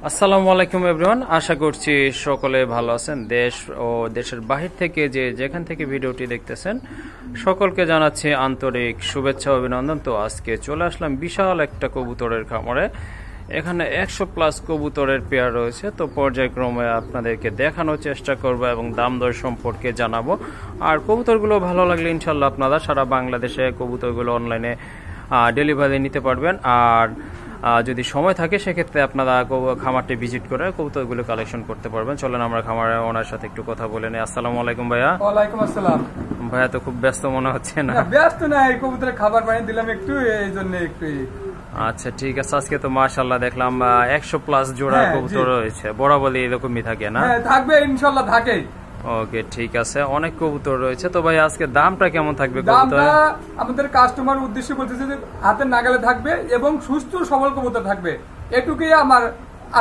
আসসালামু আলাইকুম এভরিওয়ান, আশা করছি সকলে ভালো আছেন। দেশ ও দেশের বাহির থেকে যেখান থেকে ভিডিওটি দেখতেছেন সকলকে জানাচ্ছি আন্তরিক শুভেচ্ছা অভিনন্দন। তো আজকে চলে আসলাম বিশাল একটা কবুতরের খামারে। এখানে 100+ কবুতরের পেয়ার রয়েছে। তো পর্যায়ক্রমে আপনাদেরকে দেখানোর চেষ্টা করব এবং দাম দর সম্পর্কে জানাবো। আর কবুতরগুলো ভালো লাগলে ইনশাল্লাহ আপনারা সারা বাংলাদেশে কবুতরগুলো অনলাইনে ডেলিভারি নিতে পারবেন। আর যদি সময় থাকে সেক্ষেত্রে আপনারা খামারটি ভিজিট করে কবুতরগুলো কালেকশন করতে পারবেন। চলেন আমরা খামারে ওনার সাথে একটু কথা বলে নিই। আসসালামু আলাইকুম ভাইয়া। ওয়ালাইকুম আসসালাম। ভাইয়া তো খুব ব্যস্ত মনে হচ্ছে না? ব্যস্ত না, এই কবুতরের খাবার বানিয়ে দিলাম একটু, এই জন্য একটু। আচ্ছা ঠিক আছে। আজকে তো মাশাআল্লাহ দেখলাম 100+ জোড়া কবুতর রয়েছে। বরাবরই এরকমই থাকে না? হ্যাঁ থাকবে, ইনশাআল্লাহ থাকে। ওকে ঠিক আছে, অনেক কবুতর রয়েছে। তো ভাই আজকে দামটা কেমন থাকবে? দামটা আমাদের কাস্টমার উদ্দেশ্যে বলতেছে যে হাতের নাগালে থাকবে এবং সুস্থ সবল কবুতর থাকবে, এটুকুই আমার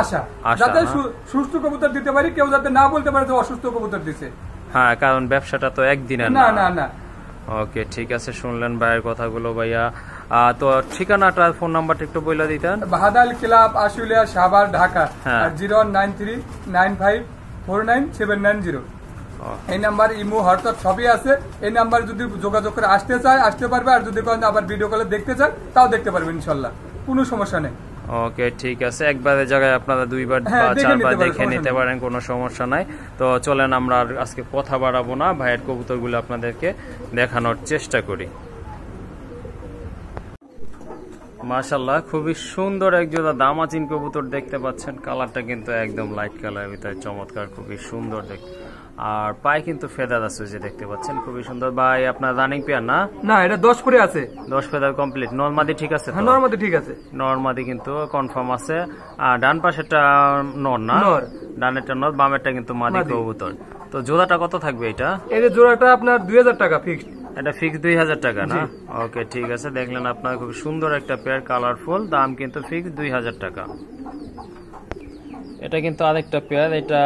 আশা। যাতে সুস্থ কবুতর দিতে পারি, কেউ যাতে না বলতে পারে যে অসুস্থ কবুতর দিছে। হ্যাঁ, কারণ ব্যবসাটা তো একদিনের না না না। ওকে ঠিক আছে, শুনলেন ভাইয়ের কথাগুলো ভাইয়া। তো ঠিকানাটা ফোন নাম্বারটা একটু বলে দিতেন। বাহাদাল ক্লাব, আশুলিয়া, সাভার, ঢাকা। 09339549790। এই নাম্বার ইমো, হোয়াটসঅ্যাপ সবই আছে। এই নাম্বার যদি যোগাযোগ করে আসতে চায় আসতে পারবে, আর যদি আবার ভিডিও কলে দেখতে চায় তাও দেখতে পারবে ইনশাল্লাহ, কোনো সমস্যা নেই। ওকে ঠিক আছে, একবারের জায়গায় আপনারা 2বার বা 4বার দেখে নিতে পারেন, কোনো সমস্যা নাই। তো চলেন আমরা আজকে কথা বাড়াবো না, ভাইয়ের কবুতরগুলো আপনাদেরকে দেখানোর চেষ্টা করি। মাশাআল্লাহ খুবই সুন্দর এক জোড়া দামাচিন কবুতর দেখতে পাচ্ছেন। কালারটা কিন্তু একদম লাইট কালার, ভিতরে চমৎকার, খুবই সুন্দর দেখতে। আর পায়ে কিন্তু ফেদার আছে, যে দেখতে পাচ্ছেন খুবই সুন্দর। ভাই আপনার রানিং পেয়ার না? না, এটা 10 করে আছে। 10 ফেদার কমপ্লিট। নরমাদি ঠিক আছে? হ্যাঁ নরমাদি ঠিক আছে। নরমাদি কিন্তু কনফার্ম আছে। আর ডান পাশেরটা নর না? ডানেরটা নর, বামেরটা কিন্তু মাদি কবুতর। তো জোড়াটা কত থাকবে এটা? এই জোড়াটা আপনার 2000 টাকা ফিক্সড। এটা ফিক্স 2000 টাকা না? ওকে ঠিক আছে, দেখলেন আপনার খুব সুন্দর একটা পেয়ার, কালারফুল, দাম কিন্তু ফিক্স 2000 টাকা। এটা কিন্তু আরেকটা পেয়ার, এটা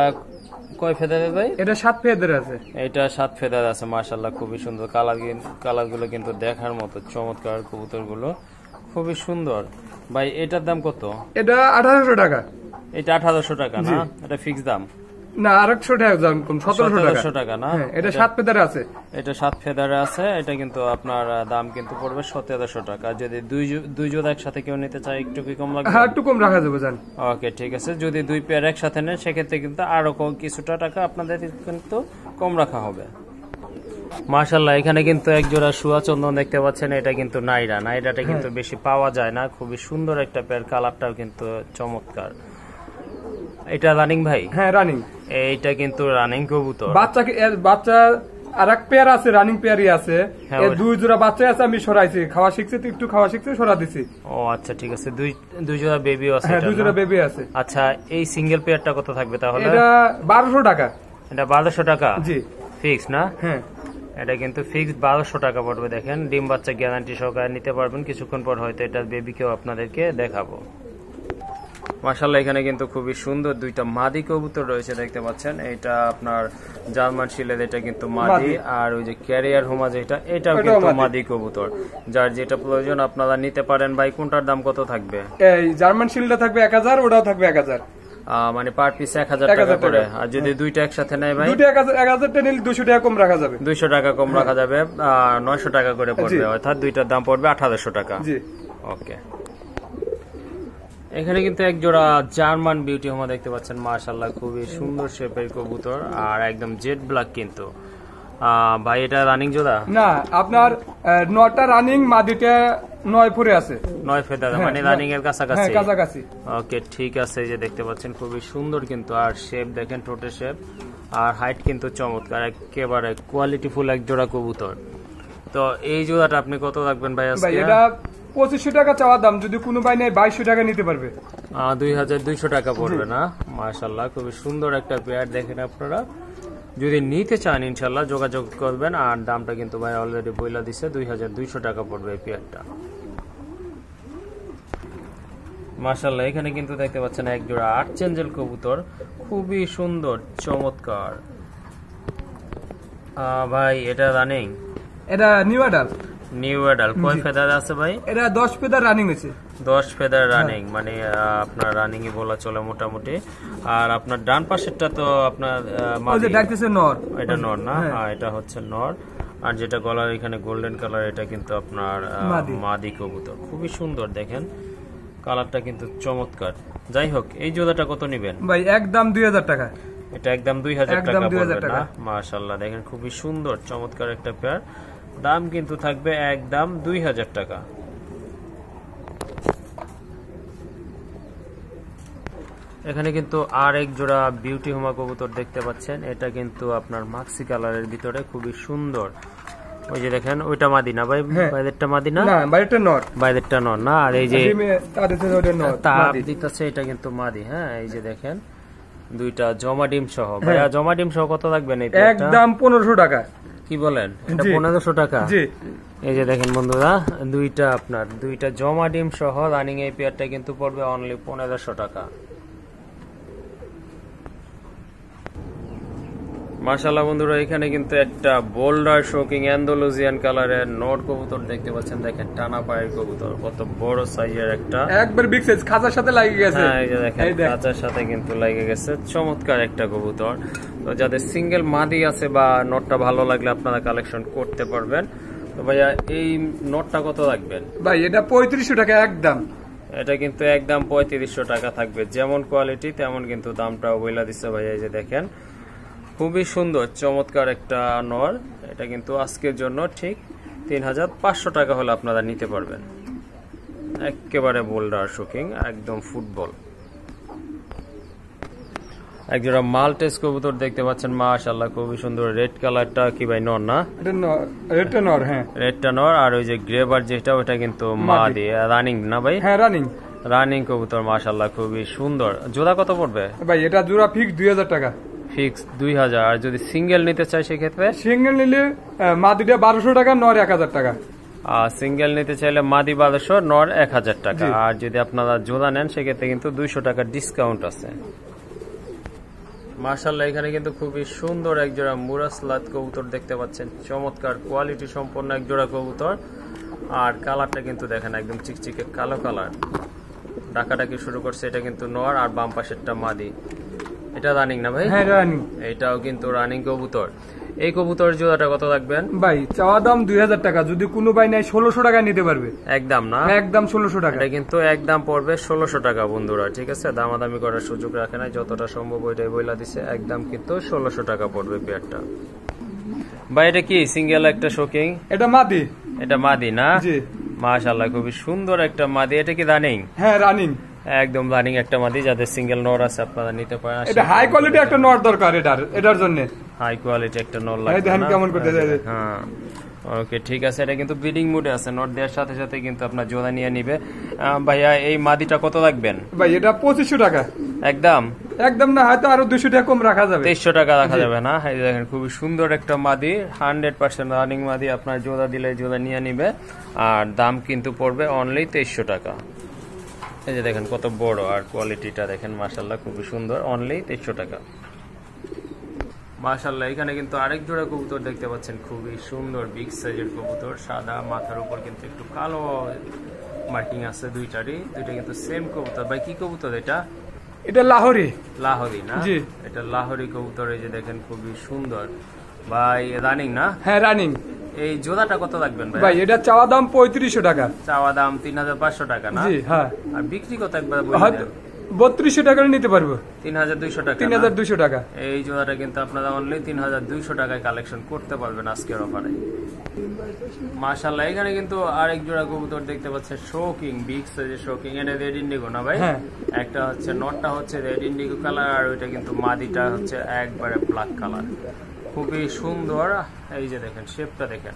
কয় ফেদারের ভাই? এটা 7 ফেদার আছে। এটা 7 ফেদার আছে। মাশাআল্লাহ খুবই সুন্দর কালারগুলো কিন্তু দেখার মতো চমৎকার, কবুতরগুলো খুবই সুন্দর। ভাই এটার দাম কত? এটা 1800 টাকা। এটা 1800 টাকা না? এটা ফিক্স দাম না, 800 টাকা দাম, 1700 টাকা না? এটা 7 ফেদারে আছে। এটা 7 ফেদারে আছে। এটা কিন্তু আপনার দাম কিন্তু পড়বে 1700 টাকা। যদি দুই জোড়া একসাথে কেউ নিতে চায় একটু কি কম লাগবে? হ্যাঁ একটু কম রাখা যাবে জান। ওকে ঠিক আছে, যদি 2 পেয়ার একসাথে নেন সেক্ষেত্রে কিন্তু আরো কিছুটা টাকা আপনাদের কিন্তু কম রাখা হবে। মাশাআল্লাহ এখানে কিন্তু এক জোড়া শুয়া চন্দন দেখতে পাচ্ছেন। এটা কিন্তু নাইরাটা কিন্তু বেশি পাওয়া যায় না। খুবই সুন্দর একটা পেয়ার, কালারটাও কিন্তু চমৎকার। এটা রানিং ভাই? হ্যাঁ রানিং। এইটা কিন্তু রানিং কবুতর। বাচ্চা আরেক পেয়ার আছে, রানিং পেয়ারই আছে। এই 2 জোড়া বাচ্চা আছে, আমি সরাইছি, খাওয়া শিখছে তো, একটু খাওয়া শিখছে, সরা দিছি। ও আচ্ছা ঠিক আছে, দুই জোড়া বেবিও আছে? হ্যাঁ 2 জোড়া বেবি আছে। আচ্ছা এই সিঙ্গেল পেয়ারটা কত থাকবে তাহলে? এটা 1200 টাকা। এটা 1200 টাকা? জি ফিক্স না? হ্যাঁ এটা কিন্তু ফিক্স 1200 টাকা পড়বে। দেখেন ডিম বাচ্চা গ্যারান্টি সহকারে নিতে পারবেন। কিছুক্ষণ পর হয়তো এটার বেবিকেও আপনাদেরকে দেখাবো। মাশাআল্লাহ এখানে কিন্তু খুবই সুন্দর 2টা মাদি কবুতর রয়েছে দেখতে পাচ্ছেন। এটা আপনার জার্মান শিলের, এটা কিন্তু মাদি। আর ওই যে ক্যারিয়ার হোমা যেটা, এটাও কিন্তু মাদি কবুতর। যার যেটা প্রয়োজন আপনারা নিতে পারেন। ভাই কোনটার দাম কত থাকবে? এই জার্মান শিলটা থাকবে 1000, ওটাও থাকবে 1000। মানে পার পিস 1000 টাকা করে। আর যদি দুইটা একসাথে নেয় ভাই? দুইটা 1000 টা নিলে 200 টাকা কম রাখা যাবে। 200 টাকা কম রাখা যাবে। 900 টাকা করে পড়বে, অর্থাৎ দুইটার দাম পড়বে 1800 টাকা। জি ওকে। এখানে কিন্তু এক জোড়া জার্মান বিউটি হোমা দেখতে পাচ্ছেন। মাশাআল্লাহ খুবই সুন্দর শেপের কবুতর, আর একদম জেড ব্ল্যাক কিন্তু। ভাই এটা রানিং জোড়া? না, আপনার 9টা রানিং, মাদিটা 9 পরে আছে। 9 ফেদার, মানে রানিং এর কাছাকাছি? হ্যাঁ কাছাকাছি। ওকে ঠিক আছে, এই যে দেখতে পাচ্ছেন খুবই সুন্দর কিন্তু। আর শেপ দেখেন, ঠোঁটের শেপ আর হাইট কিন্তু চমৎকার, একেবারে কোয়ালিটি ফুল এক জোড়া কবুতর। তো এই জোড়াটা আপনি কত রাখবেন ভাই আজকে? এটা 2500 টাকা চাওয়া দাম, যদি কোনো ভাই নেয় 2200 টাকা নিতে পারবে। 2200 টাকা পড়বে না? মাশাআল্লাহ খুবই সুন্দর একটা পেয়ার। দেখেন আপনারা যদি নিতে চান ইনশাআল্লাহ যোগাযোগ করবেন। আর দামটা কিন্তু ভাই অলরেডি বইলা দিছে, 2200 টাকা পড়বে এই পেয়ারটা। মাশাআল্লাহ এখানে কিন্তু দেখতে পাচ্ছেন এক জোড়া আর্চেঞ্জেল কবুতর, খুবই সুন্দর চমৎকার। ভাই এটা রানিং? এটা নিউ অ্যাডাল্ট। নিউ অ্যাডাল্ট কয় ফেদার আছে ভাই? এটা 10 ফেদার রানিং আছে। 10 ফেদার রানিং, মানে আপনার রানিং ই বলা চলে মোটামুটি। আর আপনার ডান পাশেরটা তো আপনার ওই যে ডাকতেছে নর, এটা নর না? হ্যাঁ এটা হচ্ছে নর। আর যেটা গলার এখানে গোল্ডেন কালার এটা কিন্তু আপনার মাদি কবুতর, খুবই সুন্দর দেখেন কালারটা কিন্তু চমৎকার। যাই হোক, এই জোড়াটা কত নেবেন ভাই? একদম 2000 টাকা। এটা একদম 2000 টাকা পড়বে না? মাশাআল্লাহ, দেখেন খুবই সুন্দর চমৎকার একটা পেয়ার। দাম কিন্তু থাকবে একদম 2000 টাকা। এখানে কিন্তু আর এক জোড়া বিউটি হোমা কবুতর দেখতে পাচ্ছেন। এটা কিন্তু আপনার মাক্সি কালারের ভিতরে খুবই সুন্দর। ওই যে দেখেন ওইটা মাদি না ভাই? বাইরেরটা মাদি না? বাইরেরটা নর। বাইরেরটা নর না? আর এই যে তার দিতেছে এটা কিন্তু মাদি। হ্যাঁ এই যে দেখেন দুইটা জমা ডিম সহ। ভাইয়া জমা ডিম সহ কত লাগবেন? একদম 1500 টাকা। কি বলেন? এটা 1500 টাকা? এই যে দেখেন বন্ধুরা, দুইটা জমা ডিম সহ রানিং এই পেয়ারটা কিন্তু পড়বে অনলি 1500 টাকা। মাশাআল্লাহ বন্ধুরা, এখানে কিন্তু একটা বোল্ডার শোকিং অ্যান্ডালুজিয়ান কালারের নর কবুতর দেখতে পাচ্ছেন। দেখেন টানা পায়ের কবুতর, কত বড় সাইজের একটা, একবার বিগ সাইজ, খাঁচার সাথে লাগে গেছে। হ্যাঁ এই যে দেখেন খাঁচার সাথে কিন্তু লাগে গেছে। চমৎকার একটা কবুতর। তো যাদের সিঙ্গেল মাদি আছে বা নটটা ভালো লাগলে আপনারা কালেকশন করতে পারবেন। তো ভাইয়া এই নটটা কত রাখবেন? ভাই এটা 3500 টাকা একদম। এটা কিন্তু একদম 3500 টাকা থাকবে। যেমন কোয়ালিটি তেমন কিন্তু দামটাও বইলা দিচ্ছে ভাইয়া। এই যে দেখেন খুবই সুন্দর চমৎকার একটা নর। এটা কিন্তু আজকের জন্য ঠিক 3500 টাকা হলে আপনারা নিতে পারবেন। একেবারে বোল্ডার শোকিং, একদম ফুটবল। একজোড়া মালটেস কবুতর দেখতে পাচ্ছেন। মাশাআল্লাহ খুবই সুন্দর। রেড কালারটা কি ভাই নর না? রেডটা নর। হ্যাঁ রেডটা নর। আর ওই যে গ্রেবার যেটা ওটা কিন্তু মাদি। রানিং না ভাই? হ্যাঁ রানিং। রানিং কবুতর মাশাআল্লাহ খুবই সুন্দর। জোড়া কত পড়বে ভাই? এটা জোড়া ফিক্স 2000 টাকা। ফিক্স 2000। আর যদি সিঙ্গেল নিতে চাই সেক্ষেত্রে? সিঙ্গেল নিলে মাদিটা 1200 টাকা, নর 1000 টাকা। সিঙ্গেল নিতে চাইলে মাদি 1200, নর 1000 টাকা। আর যদি আপনারা জোড়া নেন সেক্ষেত্রে কিন্তু 200 টাকা ডিসকাউন্ট আছে। মাশাআল্লাহ, এখানে কিন্তু খুবই সুন্দর একজোড়া মুরাসলাত কবুতর দেখতে পাচ্ছেন। চমৎকার কোয়ালিটি সম্পন্ন একজোড়া কবুতর। আর কালারটা কিন্তু দেখেন একদম চিকচিকে কালো কালার। ডাকাডাকি শুরু করছে। এটা কিন্তু নর আর বাম পাশেরটা মাদি। এটা রানিং না ভাই? হ্যাঁ রানিং। এটাও কিন্তু রানিং কবুতর। এই কবুতর জোড়াটা কত রাখবেন? ভাই চাওয়া দাম 2000 টাকা। যদি কোনো ভাই নাই 1600 টাকা নিতে পারবে। একদম না? একদম 1600 টাকা। এটা কিন্তু একদম পড়বে 1600 টাকা বন্ধুরা। ঠিক আছে, দামাদামি করার সুযোগ রাখে না, যতটা সম্ভব ওইটাই বইলা দিছে। একদম কিন্তু 1600 টাকা পড়বে পেয়ারটা। ভাই এটা কি সিঙ্গেল একটা শোকিং? এটা মাদি। এটা মাদি না? জি। মাশাআল্লাহ খুবই সুন্দর একটা মাদি। এটা কি রানিং? হ্যাঁ রানিং। একদম রানিং একটা মাদি। যাদের সিঙ্গেল নর আছে আপনারা নিতে পারেন। এটা হাই কোয়ালিটি একটা নর দরকার এটার জন্য। হাই কোয়ালিটি একটা নর লাগবে। দেখেন কেমন করতে যায়। হ্যাঁ ওকে ঠিক আছে। এটা কিন্তু ব্রিডিং মুডে আছে। নট দেওয়ার সাথে সাথে কিন্তু আপনার জোড়া নিয়ে নিবে। ভাইয়া এই মাদিটা কত রাখবেন? ভাই এটা 2500 টাকা। একদম? একদম না, হয়তো আরো 200 টাকা কম রাখা যাবে। 2300 টাকা রাখা যাবে না? এই দেখেন খুবই সুন্দর একটা মাদি, 100% রানিং মাদি। আপনার জোড়া দিলে জোড়া নিয়ে নিবে। আর দাম কিন্তু পড়বে অনলি 2300 টাকা। এই যে দেখেন কত বড়, আর কোয়ালিটিটা দেখেন মাশাআল্লাহ খুবই সুন্দর। অনলি 2300 টাকা। মাশাআল্লাহ, এখানে কিন্তু আরেক জোড়া কবুতর দেখতে পাচ্ছেন। খুবই সুন্দর বিগ সাইজের কবুতর। সাদা, মাথার উপর কিন্তু একটু কালো মার্কিং আছে দুইটারই। দুইটা কিন্তু সেম কবুতর। ভাই কি কবুতর এটা? এটা লাহোরি। লাহোরি না? জি। এটা লাহোরি কবুতর। এই যে দেখেন খুবই সুন্দর। ভাই রানিং না? হ্যাঁ রানিং। এই জোড়াটা কত রাখবেন ভাই? ভাই এটা চাওয়া দাম 3500 টাকা। চাওয়া দাম 3500 টাকা না? জি হ্যাঁ। আর বিক্রি কত একবার বলেন? 3200 টাকা নিতে পারবো। 3200 টাকা? 3200 টাকা। এই জোড়াটা কিন্তু আপনারা অনলি 3200 টাকায় কালেকশন করতে পারবেন আজকের অফারে। মাশাআল্লাহ, এখানে কিন্তু আরেক জোড়া কবুতর দেখতে পাচ্ছেন। শোকিং, বিগ সাইজের শোকিং। এটা রেড ইন্ডিগো না ভাই? হ্যাঁ। একটা হচ্ছে নটটা হচ্ছে রেড ইন্ডিগো কালার, আর ওইটা কিন্তু মাদিটা হচ্ছে একবারে ব্ল্যাক কালার। খুবই সুন্দর। এই যে দেখেন শেপটা দেখেন,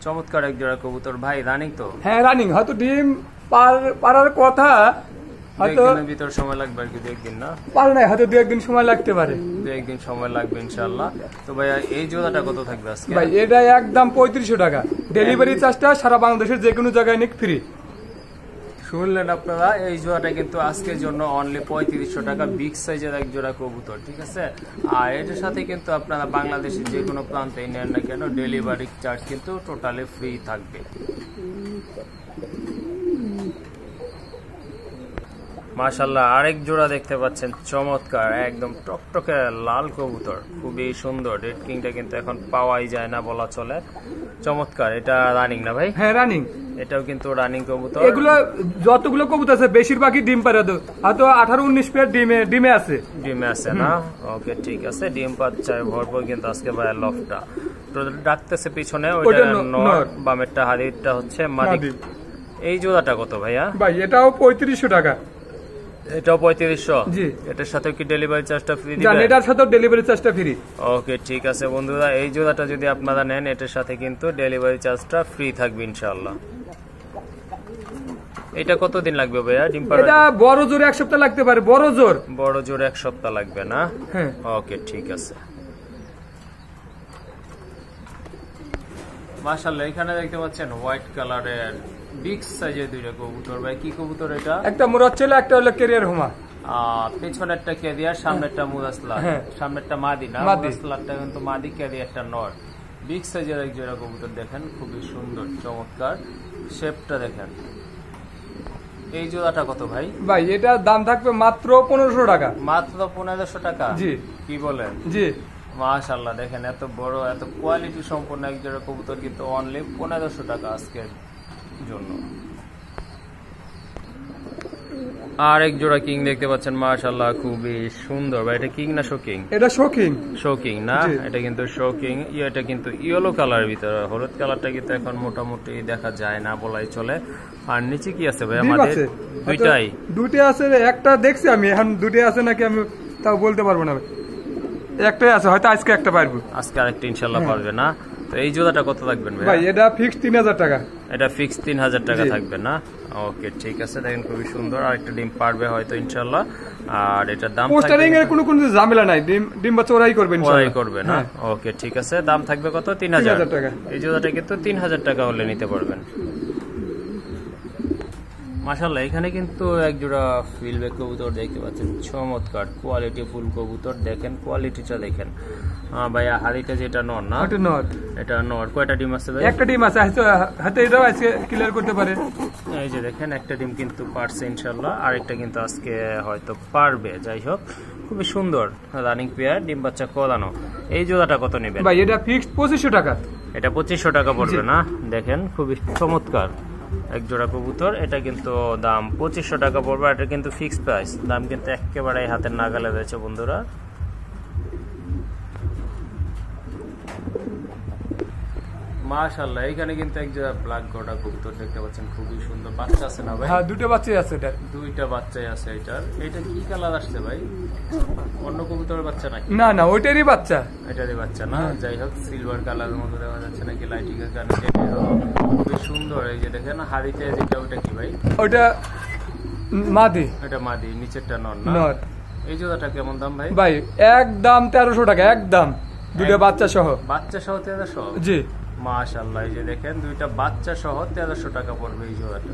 চমৎকার এক জোড়া কবুতর। ভাই রানিং তো? হ্যাঁ রানিং। হয়তো ডিম পারার কথা, হয়তো ভিতর সময় লাগবে আর কি, 2 দিন না? পারে না, হয়তো 2-1 দিন সময় লাগতে পারে। 2-1 দিন সময় লাগবে ইনশাআল্লাহ। তো ভাই এই জোড়াটা কত থাকবে আজকে? ভাই এটা একদম 3500 টাকা। ডেলিভারি চার্জটা সারা বাংলাদেশের যে কোনো জায়গায় নিক ফ্রি। শুনলেন আপনারা, এই জোড়াটা কিন্তু আজকের জন্য অনলি 3500 টাকা, বিগ সাইজের এক জোড়া কবুতর, ঠিক আছে। আর এটার সাথে কিন্তু আপনারা বাংলাদেশের যে কোনো প্রান্তেই নেন না কেন ডেলিভারি চার্জ কিন্তু টোটালি ফ্রি থাকবে। মাশাআল্লাহ, আরেক জোড়া দেখতে পাচ্ছেন চমৎকার একদম টকটকে লাল কবুতর, খুবই সুন্দর। রেড কিংটা কিন্তু এখন পাওয়াই যায় না বলা চলে। চমৎকার, এটা রানিং না ভাই? হ্যাঁ রানিং, এটাও কিন্তু রানিং কবুতর। এগুলো যতগুলো কবুতর আছে বেশিরভাগই ডিম পারে, হয়তো 18-19 পেয়ার ডিমে আছে। ডিমে আছে না? ওকে ঠিক আছে, ডিম পাচ্ছায় ভরপুর কিন্তু আজকে ভাই লফটা তো ডাকতেছে পিছনে, ওইটা নর, বামেরটা হাড়িটা হচ্ছে মাদি। এই জোড়াটা কত ভাইয়া? ভাই এটাও 3500 টাকা। এটাও 3500? জি। এটার সাথে কি ডেলিভারি চার্জটা ফ্রি দিবেন? জানেন, এটার সাথে ডেলিভারি চার্জটা ফ্রি। ওকে ঠিক আছে বন্ধুরা, এই জোড়াটা যদি আপনারা নেন এটার সাথে কিন্তু ডেলিভারি চার্জটা ফ্রি থাকবে ইনশাআল্লাহ। এটা কতদিন লাগবে ভাইয়া ডিম পাড়া? এটা বড় জোর 1 সপ্তাহ লাগতে পারে, বড় জোর 1 সপ্তাহ লাগবে না? হ্যাঁ। ওকে ঠিক আছে। মাশাআল্লাহ, এখানে দেখতে পাচ্ছেন হোয়াইট কালারের বিগ সাইজের দুইটা কবুতর। ভাই কি কবুতর এটা? একটা মুরাচ্চেলা, একটা হলো কেরিয়ার হোমা। পেছনেরটা কেদিয়ার, সামনেরটা মুরাসলা। সামনেরটা মাদি না, মুরাসলাটা কিন্তু মাদি, কেদিয়ারটা নর। বিগ সাইজের এক জোড়া কবুতর দেখেন, খুবই সুন্দর চমৎকার, শেপটা দেখেন। এই জোড়াটা কত ভাই? ভাই এটা দাম থাকবে মাত্র 1500 টাকা। মাত্র 1500 টাকা? জি। কি বলেন? জি। মাশাআল্লাহ, দেখেন এত বড় এত কোয়ালিটি সম্পন্ন এক জোড়া কবুতর কিন্তু অনলি 1500 টাকা আজকের জন্য। আর এক জোড়া কিং দেখতে পাচ্ছেন, মাশাআল্লাহ খুবই সুন্দর। ভাই এটা কিং না শোকিং? এটা শোকিং। শোকিং না? এটা কিন্তু শোকিং। এটা কিন্তু ইয়েলো কালারের ভিতরে, হলুদ কালারটা কিন্তু এখন মোটামুটি দেখা যায় না বলাই চলে। আর নিচে কি আছে ভাই আমাদের? দুইটাই আছে, একটা দেখছি আমি, এখন দুইটাই আছে নাকি আমি তাও বলতে পারবো না। একটাই আছে, হয়তো আজকে একটা পারবো, আজকে আরেকটা ইনশাআল্লাহ পারবে না। তো এই জোড়াটা কত থাকবেন ভাই? ভাই এটা ফিক্স 3000 টাকা। এটা ফিক্স 3000 টাকা থাকবে না? ওকে ঠিক আছে, দেখেন খুবই সুন্দর। আরেকটা ডিম পারবে হয়তো ইনশাআল্লাহ। আর এটার দাম পোস্টারিং এর কোনো ঝামেলা নাই, ডিম বাচ্চা ওরাই করবে ইনশাআল্লাহ। ওরাই করবে না? ওকে ঠিক আছে, দাম থাকবে কত? 3000 টাকা। এই জোড়াটা কিন্তু 3000 টাকা হলে নিতে পারবেন। মাশাআল্লাহ, এখানে কিন্তু এক জোড়া ফিলব্যাক কবুতর দেখতে পাচ্ছেন, চমৎকার কোয়ালিটি ফুল কবুতর। দেখেন কোয়ালিটিটা দেখেন। ভাইয়া হাড়িটা যেটা নর না? এটা নর। এটা নর। কয়টা ডিম আছে ভাই? একটা ডিম আছে, হাতে এটাও আজকে ক্লিয়ার করতে পারে। এই যে দেখেন একটা ডিম কিন্তু পারছে ইনশাআল্লাহ, আরেকটা কিন্তু আজকে হয়তো পারবে। যাই হোক, খুবই সুন্দর রানিং পেয়ার, ডিম বাচ্চা করানো। এই জোড়াটা কত নেবেন ভাই? এটা ফিক্সড 2500 টাকা। এটা 2500 টাকা পড়বে না? দেখেন খুবই চমৎকার এক জোড়া কবুতর। এটা কিন্তু দাম 2500 টাকা পড়বে। এটা কিন্তু ফিক্সড প্রাইস, দাম কিন্তু একেবারে হাতের নাগালে রয়েছে বন্ধুরা। মাশাআল্লাহ, এখানে কিন্তু এক জোড়া ব্ল্যাক গোটা কবুতর দেখতে পাচ্ছেন, খুবই সুন্দর। বাচ্চা আছে না ভাই? হ্যাঁ, দুটো বাচ্চাই আছে। এটা দুইটা বাচ্চাই আছে। এটার এটা কি কালার আসছে ভাই? অন্য কবুতরের বাচ্চা নাকি? না না, ওইটারই বাচ্চা। এটারই বাচ্চা না? যাই হোক, সিলভার কালারের মতো দেখা যাচ্ছে নাকি লাইটিং এর কারণে। খুবই সুন্দর। এই যে দেখেন হাড়িতে যেটা, ওটা কি ভাই? ওটা মাদি। এটা মাদি, নিচেরটা নর না? নর। এই জোড়াটা কেমন দাম ভাই? ভাই একদম 1300 টাকা, একদম দুটো বাচ্চা সহ। বাচ্চা সহ 1300? জি। মাশাআল্লাহ, এই যে দেখেন দুইটা বাচ্চা সহ 1300 টাকা পড়বে এই জোড়াটা।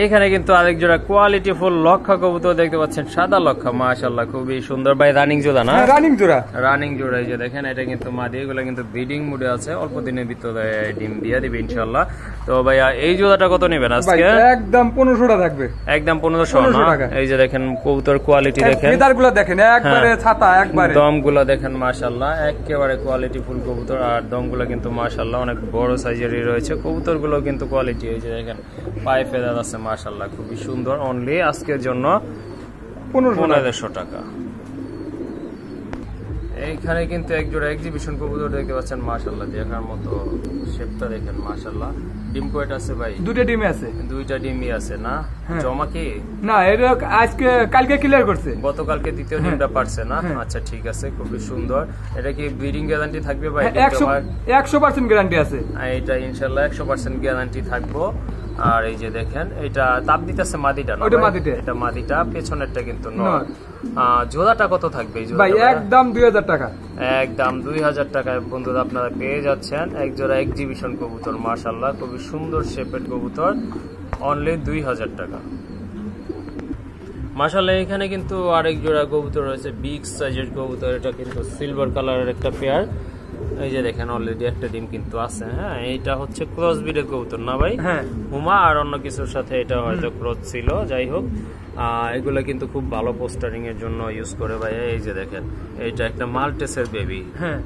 এইখানে কিন্তু আরেক জোড়া কোয়ালিটি ফুল লক্ষা কবুতর দেখতে পাচ্ছেন, সাদা লক্ষা। মাশাআল্লাহ খুবই সুন্দর। ভাই রানিং জোড়া না? রানিং জোড়া। রানিং জোড়া। এই যে দেখেন এটা কিন্তু মাদি, এগুলো কিন্তু ব্রিডিং মুডে আছে, অল্প দিনের ভিতরে ডিম দিয়ে দিবে ইনশাআল্লাহ। তো ভাইয়া এই জোড়াটা কত নেবেন আজকে? একদম 1500 টাকা থাকবে। একদম 1500 টাকা। এই যে দেখেন কবুতর কোয়ালিটি দেখেন, ফেদারগুলো দেখেন একবারে ছাতা, একবারে দমগুলো দেখেন মাশাআল্লাহ একেবারে কোয়ালিটি ফুল কবুতর। আর দমগুলো কিন্তু মাশাআল্লাহ অনেক বড় সাইজেরই রয়েছে। কবুতরগুলো কিন্তু কোয়ালিটি। এই যে দেখেন পায়ে ফেদার আছে মাশাআল্লাহ, খুবই সুন্দর। অনলি আজকের জন্য 1500 টাকা। এইখানে কিন্তু এক জোড়া এক্সিবিশন কবুতর দেখতে পাচ্ছেন, মাশাআল্লাহ দেখার মতো। শেপটা দেখেন মাশাআল্লাহ। ডিম কয়টা আছে ভাই? দুটো ডিম আছে। দুইটা ডিমই আছে না? জমা কি না? এটা আজকে কালকে ক্লিয়ার করছে, গতকালকে দ্বিতীয় ডিমটা পারছে না? আচ্ছা ঠিক আছে, খুবই সুন্দর। এটা কি ব্রিডিং গ্যারান্টি থাকবে ভাই? 100% গ্যারান্টি আছে। এটা ইনশাআল্লাহ 100% গ্যারান্টি থাকবো। আর এই যে দেখেন এটা তাপ দিতেছে মাদিটা না? এটা মাদিটা, পেছনেরটা কিন্তু নর। জোড়াটা কত থাকবে এই জোড়া? ভাই একদম 2000 টাকা। একদম 2000 টাকায় বন্ধুরা আপনারা পেয়ে যাচ্ছেন এক জোড়া এক্সিবিশন কবুতর। মাশাআল্লাহ খুবই সুন্দর শেপের কবুতর। অনলি 2000 টাকা। মাশাআল্লাহ এখানে কিন্তু আরেক জোড়া কবুতর রয়েছে, বিগ সাইজের কবুতর। এটা কিন্তু সিলভার কালারের একটা পেয়ার। এই যে দেখেন অলরেডি একটা ডিম কিন্তু আছে। হ্যাঁ, এটা হচ্ছে ক্রস ব্রিডের কবুতর না ভাই? হ্যাঁ, হুমা আর অন্য কিছুর সাথে এটা হয়তো ক্রস ছিল। যাই হোক, এগুলো কিন্তু খুব ভালো পোস্টারিং এর জন্য ইউজ করে ভাই। এই যে দেখেন এটা একটা মাল্টেসের বেবি। হ্যাঁ,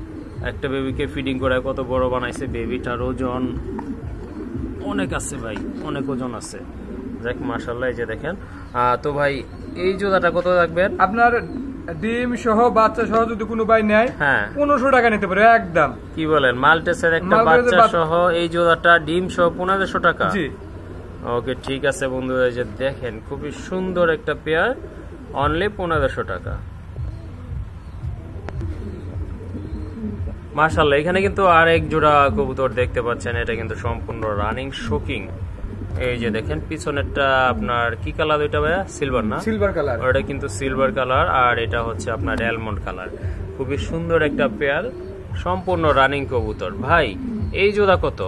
একটা বেবিকে ফিডিং করে কত বড় বানাইছে। বেবিটার ওজন অনেক আছে ভাই, অনেক ওজন আছে। দেখ মাশাআল্লাহ, এই যে দেখেন। তো ভাই এই জোড়াটা কত রাখবেন? আপনার ডিম সহ বাচ্চা সহ যদি কোনো ভাই নেয়, হ্যাঁ 1500 টাকা নিতে পারে একদম। কি বলেন? মাল্টেসের একটা বাচ্চা সহ এই জোড়াটা ডিম সহ 1500 টাকা? জি। ওকে, ঠিক আছে বন্ধুরা, এই যে দেখেন খুবই সুন্দর একটা পেয়ার, অনলি 1500 টাকা। মাশাআল্লাহ এখানে কিন্তু আরেক জোড়া কবুতর দেখতে পাচ্ছেন। এটা কিন্তু সম্পূর্ণ রানিং শোকিং। এই যে দেখেন পিছনেরটা আপনার কি কালার? ওইটা ভাইয়া সিলভার না? Silver colour. ওটা কিন্তু সিলভার কালার, আর এটা হচ্ছে আপনার অ্যালমন্ড কালার। খুবই সুন্দর একটা পেয়ার, সম্পূর্ণ রানিং কবুতর। ভাই এই জোড়া কত?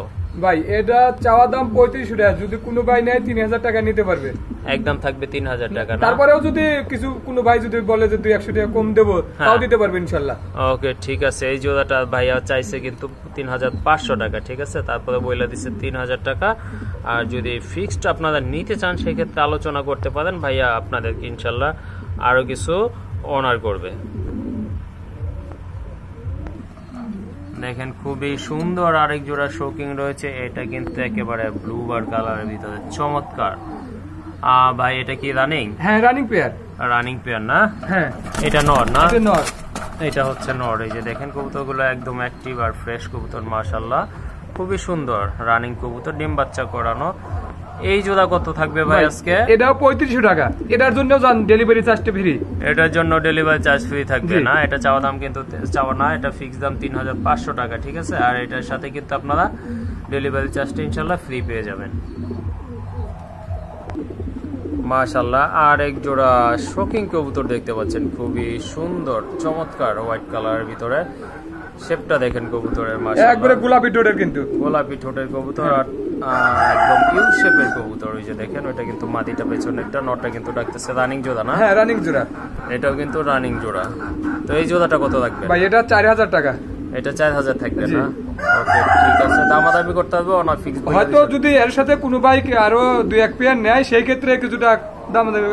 ভাই এটা চাওয়া দাম 3500 টাকা, যদি কোনো ভাই নেয় 3000 টাকা নিতে পারবে। একদম থাকবে 3000 টাকা না? তারপরেও যদি কিছু কোনো ভাই যদি বলে যে 200 টাকা কম দেবো, তাও দিতে পারবে ইনশাআল্লাহ। ওকে, ঠিক আছে। এই জোড়াটা ভাইয়া চাইছে কিন্তু 3500 টাকা, ঠিক আছে? তারপরে বইলা দিচ্ছে 3000 টাকা। আর যদি ফিক্সড আপনারা নিতে চান সেক্ষেত্রে আলোচনা করতে পারেন, ভাইয়া আপনাদেরকে ইনশাল্লাহ আরো কিছু অনার করবে। দেখেন খুবই সুন্দর আরেক জোড়া শোকিং রয়েছে। এটা কিন্তু একেবারে ব্লু বার কালারের ভিতরে, চমৎকার। ভাই এটা কি রানিং? হ্যাঁ, রানিং পেয়ার। রানিং পেয়ার না? হ্যাঁ, এটা নর না? এটা নর। এটা হচ্ছে নর। এই যে দেখেন কবুতরগুলো একদম অ্যাক্টিভ আর ফ্রেশ কবুতর, মাশাআল্লাহ খুবই সুন্দর রানিং কবুতর, ডিম বাচ্চা করানো। এই জোড়া কত থাকবে ভাই আজকে? এটাও 3500 টাকা। এটার জন্য জান ডেলিভারি চার্জটা ফ্রি। এটার জন্য ডেলিভারি চার্জ ফ্রি থাকবে না? এটা চাওয়া দাম কিন্তু চাওয়া না, এটা ফিক্স দাম 3500 টাকা, ঠিক আছে? আর এটার সাথে কিন্তু আপনারা ডেলিভারি চার্জটা ইনশাআল্লাহ ফ্রি পেয়ে যাবেন। মাশাআল্লাহ আর এক জোড়া শোকিং কবুতর দেখতে পাচ্ছেন, খুবই সুন্দর চমৎকার হোয়াইট কালারের ভিতরে। শেপটা দেখেন কবুতরের, মাশাআল্লাহ একবারে গোলাপি ঠোঁটের, কিন্তু গোলাপি ঠোঁটের কবুতর আর একদম ইউ শেপের কবুতর। ওই যে দেখেন ওইটা কিন্তু মাদিটা পেছনেরটা, নটটা কিন্তু ডাকতেছে রানিং জোড়া না? হ্যাঁ, রানিং জোড়া। এটাও কিন্তু রানিং জোড়া। তো এই জোড়াটা কত রাখবে ভাই? এটা 4000 টাকা। এটা 4000 থাকবে না? ওকে, ঠিক আছে। দামাদামি করতে হবে না ফিক্স? হয়তো যদি এর সাথে কোনো বাইক আরো 2-1 পেয়ার নেয় সেই ক্ষেত্রে কিছুটা দামাদামি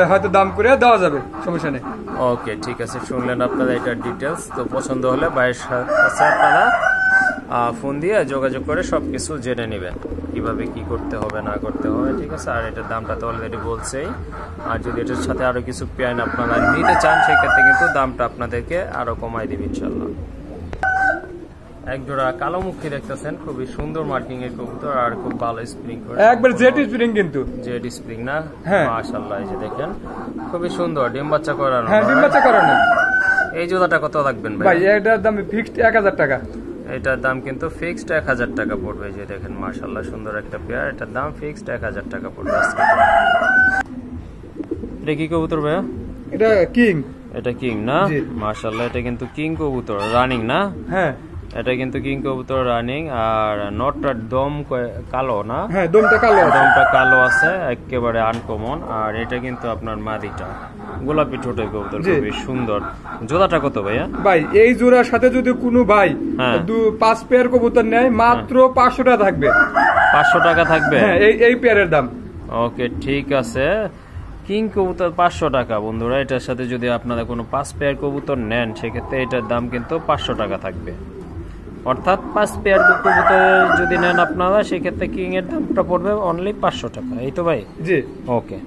হয়তো দাম করে দেওয়া যাবে, সমস্যা নেই। ওকে, ঠিক আছে। শুনলেন আপনারা এটার ডিটেলস। তো পছন্দ হলে ভাইয়ের কাছে আপনারা ফোন দিয়ে যোগাযোগ করে সবকিছু জেনে নেবেন, কিভাবে কি করতে হবে না করতে হবে, ঠিক আছে? আর এটার দামটা তো অলরেডি বলছেই। আর যদি এটার সাথে আরো কিছু পেয়ার আপনারা নিতে চান সেক্ষেত্রে কিন্তু দামটা আপনাদেরকে আরো কমাই দিবে ইনশাল্লাহ। এক জোড়া কালো মুখী দেখতেছেন, খুবই সুন্দর মার্কিং এর কবুতর আর খুব ভালো স্প্রিং করে, একবার জেড স্প্রিং, কিন্তু জেড স্প্রিং না? হ্যাঁ, মাশাআল্লাহ এই যে দেখেন খুবই সুন্দর, ডিম বাচ্চা করানো। হ্যাঁ, ডিম বাচ্চা করানো। এই জোড়াটা কত রাখবেন ভাই? ভাই এটার দাম ফিক্সড 1000 টাকা। এটার দাম কিন্তু ফিক্সড 1000 টাকা পড়বে। যে দেখেন মাশাআল্লাহ সুন্দর একটা পেয়ার, এটার দাম ফিক্সড 1000 টাকা পড়বে আজকে। এটা কি কবুতর ভাইয়া? এটা কিং। এটা কিং না? মাশাআল্লাহ এটা কিন্তু কিং কবুতর, রানিং না? হ্যাঁ, এটা কিন্তু কিং কবুতর রানিং। আর নটটার দম কালো না? হ্যাঁ, দমটা কালো, দমটা কালো আছে, একেবারে আনকমন। আর এটা কিন্তু আপনার মাদিটা গোলাপি ঠোঁটের কবুতর, খুবই সুন্দর। জোড়াটা কত ভাইয়া? ভাই এই জোড়ার সাথে যদি কোনো ভাই 5 পেয়ার কবুতর নেয়, মাত্র 500 টাকা থাকবে। 500 টাকা থাকবে? হ্যাঁ, এই পেয়ারের দাম। ওকে, ঠিক আছে। কিং কবুতর 500 টাকা বন্ধুরা। এটার সাথে যদি আপনারা কোনো 5 পেয়ার কবুতর নেন সেক্ষেত্রে এটার দাম কিন্তু 500 টাকা থাকবে। অর্থাৎ 5 পেয়ার কবুতর যদি নেন আপনারা সেক্ষেত্রে কিং এর দামটা পড়বে অনলি 500 টাকা। এই তো ভাই? জি। ওকে,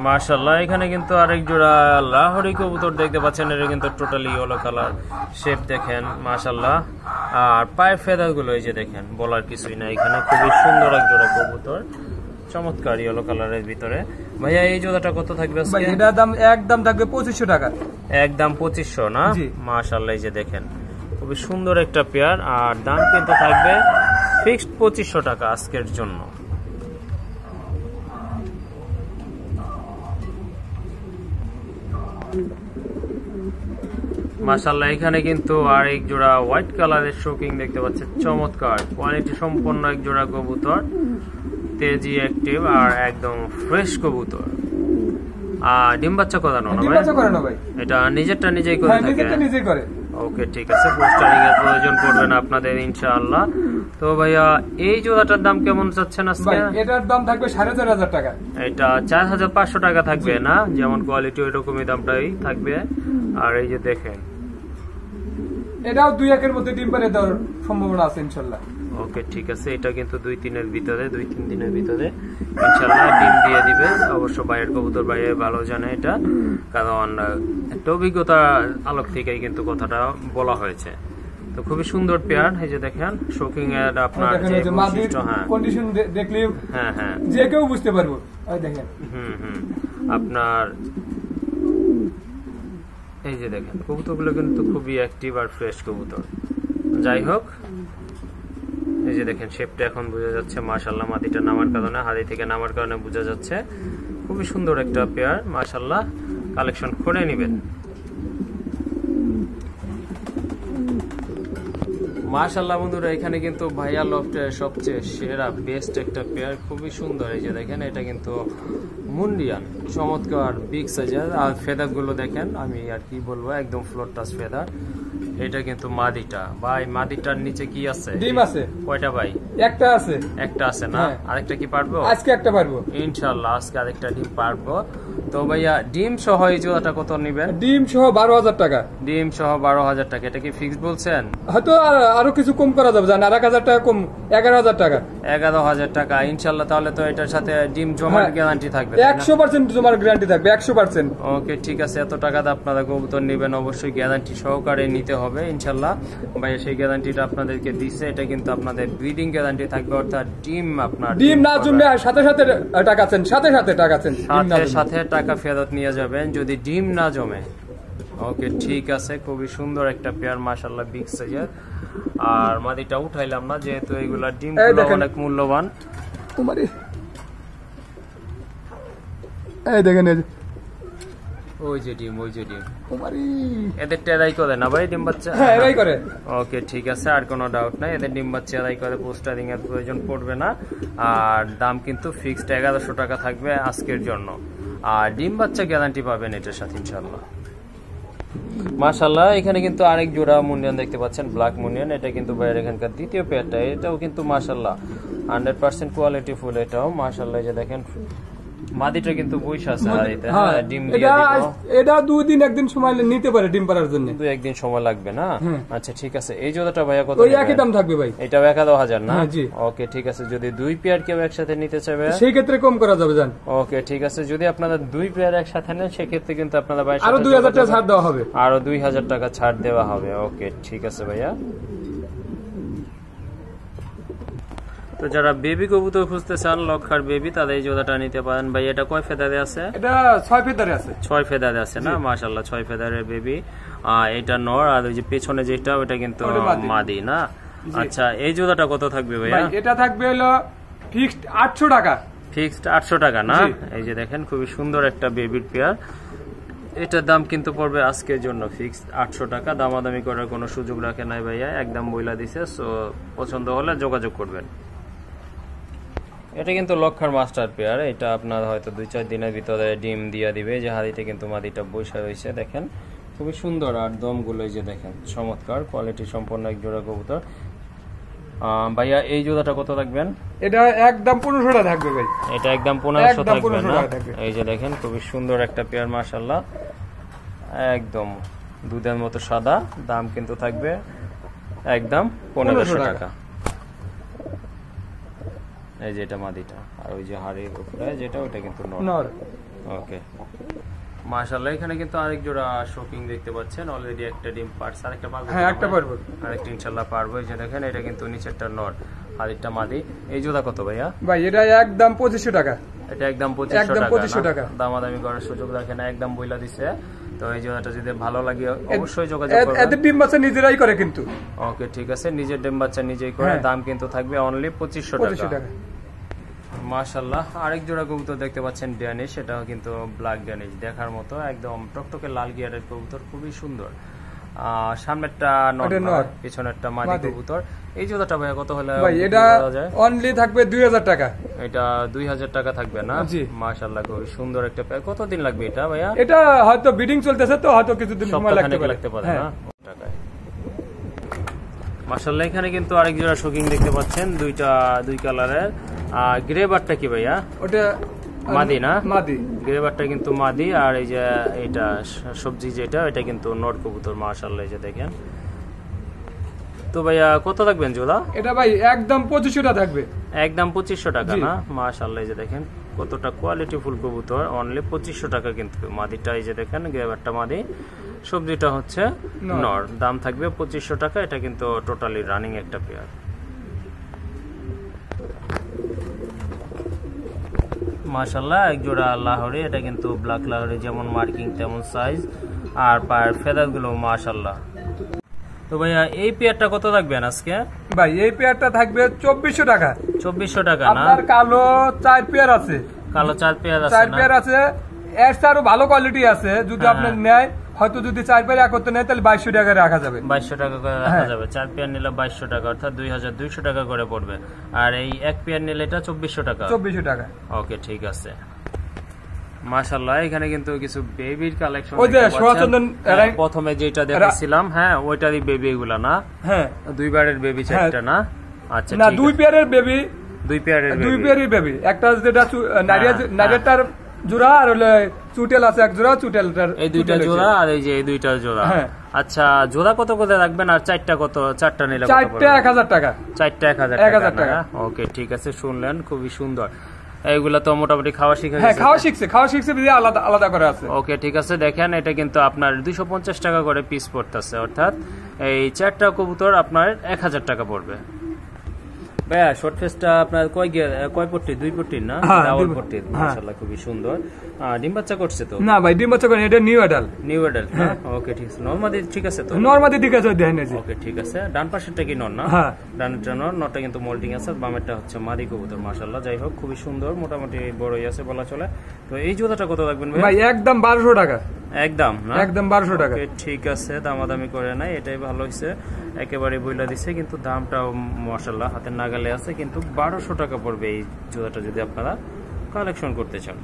মাশাআল্লাহ এখানে কিন্তু আরেক জোড়া লাহোরি কবুতর দেখতে পাচ্ছেন। এটা কিন্তু টোটালি ইয়েলো কালার, শেপ দেখেন মাশাআল্লাহ। আর পায়ের ফেদার গুলো এই যে দেখেন, বলার কিছুই না। এখানে খুবই সুন্দর এক জোড়া কবুতর, চমৎকার ইয়েলো কালারের ভিতরে। ভাইয়া এই জোড়াটা কত থাকবে আজকে? ভাই এটার দাম একদম থাকবে 2500 টাকা। একদম 2500 না? মাশাআল্লাহ এই যে দেখেন খুবই সুন্দর একটা পেয়ার। আর দাম কিন্তু থাকবে ফিক্সড 2500 টাকা আজকের জন্য। মাশাআল্লাহ এখানে কিন্তু আর এক জোড়া হোয়াইট কালারের শোকিং দেখতে পাচ্ছেন, চমৎকার কোয়ালিটি সম্পন্ন এক জোড়া কবুতর। তেজি অ্যাক্টিভ আর একদম ফ্রেশ কবুতর। আর ডিম বাচ্চা করানো না ডিম ভাই? বাচ্চা করে না ভাই, এটা নিজেরটা নিজেই করে হ্যাঁ থাকে? নিজেরটা নিজেই করে। ওকে ঠিক আছে, পোস্টারিং এর প্রয়োজন পড়বে না আপনাদের ইনশাআল্লাহ। তো ভাইয়া এই জোড়াটার দাম কেমন চাচ্ছেন আজকে? ভাই এটার দাম থাকবে 4500 টাকা। এটা 4500 টাকা থাকবে না? যেমন কোয়ালিটি ওই রকমই দামটাই থাকবে। আর এই যে দেখেন এটাও 2-1 এর মধ্যে ডিম পারে দেওয়ার সম্ভাবনা আছে ইনশাআল্লাহ। ওকে ঠিক আছে, এটা কিন্তু 2-3 দিনের ভিতরে ইনশাআল্লাহ ডিম দিয়ে দিবে। অবশ্য বাইরের কবুতর বাইরে ভালো জানে এটা, কারণ একটা অভিজ্ঞতা আলোক থেকেই কিন্তু কথাটা বলা হয়েছে। তো খুবই সুন্দর পেয়ার। এই যে দেখেন শোকিং এর আপনার যে বৈশিষ্ট্য, হ্যাঁ কন্ডিশন দেখলে হ্যাঁ হ্যাঁ যে কেউ বুঝতে পারবো। ওই দেখেন আপনার এই যে দেখেন কবুতরগুলো কিন্তু খুবই অ্যাক্টিভ আর ফ্রেশ কবুতর। যাই হোক, এই যে দেখেন শেপটা এখন বোঝা যাচ্ছে মাশাআল্লাহ, মাটিটা নামার কারণে, হাড়ি থেকে নামার কারণে বোঝা যাচ্ছে। খুবই সুন্দর একটা পেয়ার মাশাআল্লাহ, কালেকশন করে নেবেন। মাশাআল্লাহ বন্ধুরা, এখানে কিন্তু ভাইয়া লফটের সবচেয়ে সেরা বেস্ট একটা পেয়ার, খুবই সুন্দর। এই যে দেখেন এটা কিন্তু মুন্ডিয়ান, চমৎকার বিগ সাইজের। আর ফেদার গুলো দেখেন, আমি আর কি বলবো, একদম ফ্লোর টাচ ফেদার। এটা কিন্তু মাদিটা ভাই, মাদিটার নিচে কি আছে? ডিম আছে। কয়টা ভাই? একটা আছে। একটা আছে না? আরেকটা কি পারবো? আজকে একটা পারবো ইনশাআল্লাহ, আজকে আরেকটা ডিম পারবো। তো ভাইয়া ডিম সহ এই জোড়াটা কত নেবেন? ডিম সহ 12000 টাকা। ডিম সহ 12000 টাকা। এটা কি ফিক্সড বলছেন? হয়তো আরো কিছু কম করা যাবে, জান, 1000 টাকা কম, 11000 টাকা। 11000 টাকা ইনশাআল্লাহ। তাহলে তো এটার সাথে ডিম জমার গ্যারান্টি থাকবে? 100% জমার গ্যারান্টি থাকবে, 100%। ওকে ঠিক আছে, এত টাকা দিয়ে আপনারা কবুতর নেবেন, অবশ্যই গ্যারান্টি সহকারে নিতে হবে ইনশাআল্লাহ। ভাই সেই গ্যারান্টিটা আপনাদেরকে দিচ্ছে। এটা কিন্তু আপনাদের ব্রিডিং গ্যারান্টি থাকবে, অর্থাৎ ডিম আপনার ডিম না জমলে সাথে সাথে টাকা আছেন, সাথে টাকা আছেন, সাথে টাকা ফেরত নিয়ে যাবেন যদি ডিম না জমে। ওকে ঠিক আছে, খুবই সুন্দর একটা পেয়ার মাশাআল্লাহ, বিগ সাইজের। আর মাদিটা উঠাইলাম না, যেহেতু এগুলা ডিম অনেক মূল্যবান। এই দেখেন ওই যে ডিম এদের টেরাই করে না ভাই ডিম বাচ্চা? হ্যাঁ এরাই করে। ওকে ঠিক আছে, আর কোনো ডাউট নাই, এদের ডিম বাচ্চা এরাই করে, পোস্টারিং এর প্রয়োজন পড়বে না। আর দাম কিন্তু ফিক্সড 1100 টাকা থাকবে আজকের জন্য। আর ডিম বাচ্চা গ্যারান্টি পাবেন এটার সাথে ইনশাআল্লাহ। মাশাআল্লাহ, এখানে কিন্তু আরেক জোড়া মুন্ডিয়ান দেখতে পাচ্ছেন, ব্ল্যাক মুন্ডিয়ান। এটা কিন্তু বাইরে এখানকার দ্বিতীয় পেয়ারটা, এটাও কিন্তু মাশাআল্লাহ 100% কোয়ালিটি ফুল। এটাও মাশাআল্লাহ, যে দেখেন মাদিটা কিন্তু বইস আছে, আর এটা ডিম দিয়ে দিব। এটা 2 দিন 1 দিন সময় নিতে পারে ডিম পাড়ার জন্য, 2-1 দিন সময় লাগবে না? আচ্ছা ঠিক আছে। এই জোড়াটা ভাইয়া কত? ওই একই দাম থাকবে ভাই, এটাও 11000 না? হ্যাঁ জি। ওকে ঠিক আছে, যদি 2 পেয়ার কেউ একসাথে নিতে চাইবে সেই ক্ষেত্রে কম করা যাবে জান। ওকে ঠিক আছে, যদি আপনারা 2 পেয়ার একসাথে নেন সেক্ষেত্রে কিন্তু আপনারা ভাই আরো 2000 টাকা ছাড় দেওয়া হবে, আরো 2000 টাকা ছাড় দেওয়া হবে। ওকে ঠিক আছে ভাইয়া। তো যারা বেবি কবুতর খুঁজতে চান, লক্ষার বেবি, তাদের এই জোড়াটা নিতে পারেন। ভাই এটা কয় ফেদারে আছে? এটা 6 ফেদারে আছে। 6 ফেদারে আছে না? মাশাআল্লাহ, 6 ফেদারের বেবি। এটা নর, আর ওই যে পেছনে যেটা ওটা কিন্তু মাদি না? আচ্ছা, এই জোড়াটা কত থাকবে ভাইয়া? এটা থাকবে হলো ফিক্সড 800 টাকা। ফিক্সড 800 টাকা না? এই যে দেখেন খুবই সুন্দর একটা বেবির পেয়ার। এটার দাম কিন্তু পড়বে আজকের জন্য ফিক্সড 800 টাকা। দামাদামি করার কোনো সুযোগ রাখে নাই ভাইয়া, একদম বইলা দিছে। সো পছন্দ হলে যোগাযোগ করবেন। এটা কিন্তু লক্ষার মাস্টার পেয়ার। এটা আপনার হয়তো 2-4 দিনের ভিতরে ডিম দিয়ে দিবে। যে হাড়িতে কিন্তু মাদিটা বসে রয়েছে, দেখেন খুবই সুন্দর। আর দমগুলো যে দেখেন চমৎকার, কোয়ালিটি সম্পন্ন এক জোড়া কবুতর। ভাইয়া এই জোড়াটা কত রাখবেন? এটা একদম 1500 টাকা থাকবে ভাই। এটা একদম 1500 থাকবে না? এই যে দেখেন খুবই সুন্দর একটা পেয়ার মাশাআল্লাহ, একদম দুধের মতো সাদা। দাম কিন্তু থাকবে একদম 1500 টাকা। এই যে এটা মাদিটা, আর ওই যে হাড়ির উপরে যেটা ওটা কিন্তু নর। ওকে মাশাআল্লাহ, এখানে কিন্তু আরেক জোড়া শোকিং দেখতে পাচ্ছেন। অলরেডি একটা ডিম পারছে, আরেকটা পারবে? হ্যাঁ একটা পারবো, আরেকটা ইনশাআল্লাহ পারবো। এই যে দেখেন এটা কিন্তু নিচেরটা নর, হাড়িটা মাদি। এই জোড়া কত ভাইয়া? ভাই এটা একদম 2500 টাকা। এটা একদম 2500 টাকা। দামাদামি করার সুযোগ রাখে না, একদম বইলা দিছে। তো এই জোড়াটা যদি ভালো লাগে অবশ্যই যোগাযোগ করবেন। এদের ডিম বাচ্চা নিজেরাই করে কিন্তু। ওকে ঠিক আছে, নিজের ডিম বাচ্চা নিজেই করে। দাম কিন্তু থাকবে অনলি 2500 টাকা। মাশাআল্লাহ, আরেক জোড়া কবুতর দেখতে পাচ্ছেন ড্যানিশ। এটাও কিন্তু ব্ল্যাক ড্যানিশ, দেখার মতো একদম টকটকে লাল গিয়ারের কবুতর, খুবই সুন্দর। সামনেরটা নর, পিছনেরটা মাদি কবুতর। এই জোড়াটা ভাইয়া কত হলে ভাই এটা অনলি থাকবে 2000 টাকা। এটা 2000 টাকা থাকবে না? মাশাআল্লাহ খুবই সুন্দর একটা পেয়ার। কতদিন লাগবে এটা ভাইয়া? এটা হয়তো ব্রিডিং চলতেছে তো হয়তো কিছুদিন সময় লাগতে পারে না টাকায়। মাশাআল্লাহ এখানে কিন্তু আরেক জোড়া শোকিং দেখতে পাচ্ছেন, দুই কালারের। গ্রে বারটা কি ভাইয়া? ওটা মাদি না? মাদি। গ্রে বারটা কিন্তু মাদি, আর এই যে এটা সবজি যেটা এটা কিন্তু নর কবুতর। মাশাআল্লাহ এই যে দেখেন। তো ভাইয়া কত থাকবেন জোড়া? এটা ভাই একদম 2500 টাকা থাকবে। একদম 2500 টাকা না? মাশাআল্লাহ এই যে দেখেন কতটা কোয়ালিটি ফুল কবুতর, অনলি 2500 টাকা কিন্তু। মাদিটা এই যে দেখেন, গ্রেভারটা মাদি, সবজিটা হচ্ছে নর। দাম থাকবে 2500 টাকা। এটা কিন্তু টোটালি রানিং একটা পেয়ার। মাশাআল্লাহ এক জোড়া লাহোরি, এটা কিন্তু ব্ল্যাক লাহোরি, যেমন মার্কিং তেমন সাইজ, আর পায়ের ফেদার গুলো মাশাআল্লাহ। তো ভাইয়া এই পেয়ারটা কত থাকবেন আজকে? ভাই এই পেয়ারটা থাকবে 2400 টাকা। 2400 টাকা না? আপনার কালো 4 পেয়ার আছে। কালো 4 পেয়ার আছে? 4 পেয়ার আছে, এর আরো ভালো কোয়ালিটি আছে। যদি আপনি নেয়, হয়তো যদি 4 পেয়ার একত্রে নেয় তাহলে 2200 টাকা রাখা যাবে। 2200 টাকা করে রাখা যাবে। 4 পেয়ার নিলে 2200 টাকা, অর্থাৎ 2200 টাকা করে পড়বে। আর এই এক পেয়ার নিলে এটা 2400 টাকা। 2400 টাকা। ওকে ঠিক আছে। মাশাআল্লাহ এখানে কিন্তু কিছু বেবির কালেকশন। ওই যে সোয়াচন্দন প্রথমে যেটা দেখাছিলাম, হ্যাঁ ওইটারই বেবি এগুলা না? হ্যাঁ দুইবারের বেবি চারটা না? আচ্ছা না, দুই পেয়ারের বেবি। দুই পেয়ারের বেবি। একটা যেটা নারিয়াটার জোড়া, আর হলো চুটেল আছে এক জোড়া, চুটেলটার এই দুইটা জোড়া, আর এই যে এই দুইটা জোড়া। আচ্ছা জোড়া কত করে রাখবেন? আর চারটা কত? চারটা নিলে চারটা 1000 টাকা। চারটা 1000 টাকা। ওকে ঠিক আছে, শুনলেন খুবই সুন্দর। এইগুলা তো মোটামুটি খাওয়া শিখে গেছে। খাওয়া শিখছে আলাদা আলাদা করে আছে। ওকে ঠিক আছে, দেখেন এটা কিন্তু আপনার 250 টাকা করে পিস পড়তেছে, অর্থাৎ এই 4টা কবুতর আপনার 1000 টাকা পড়বে। ভাইয়া শর্ট ফেসটা আপনার কয় পট্টি? 2 পট্টির না? ডাবল পট্টির। মাশাআল্লাহ খুবই সুন্দর। ডিম বাচ্চা করছে তো? না ভাই ডিম বাচ্চা করে, এটা নিউ অ্যাডাল্ট। ওকে ঠিক আছে। নরমাদি ঠিক আছে তো? নরমাদি ঠিক আছে, দেখেন এই যে। ওকে ঠিক আছে। ডান পাশেরটা কি নর না? ডানটা নর, নরটা কিন্তু মোল্ডিং আছে, বামেরটা হচ্ছে মাদি কবুতর। মাশাআল্লাহ যাই হোক খুবই সুন্দর, মোটামুটি বড়ই আছে বলা চলে। তো এই জোড়াটা কত রাখবেন ভাই? একদম 1200 টাকা। একদম না? একদম 1200 টাকা। ঠিক আছে, দামাদামি করে নাই, এটাই ভালো হইছে। একেবারে বইলা দিছে, কিন্তু দামটাও মাশাআল্লাহ হাতের নাগালে আছে। কিন্তু 1200 টাকা পড়বে এই জোড়াটা যদি আপনারা কালেকশন করতে চান।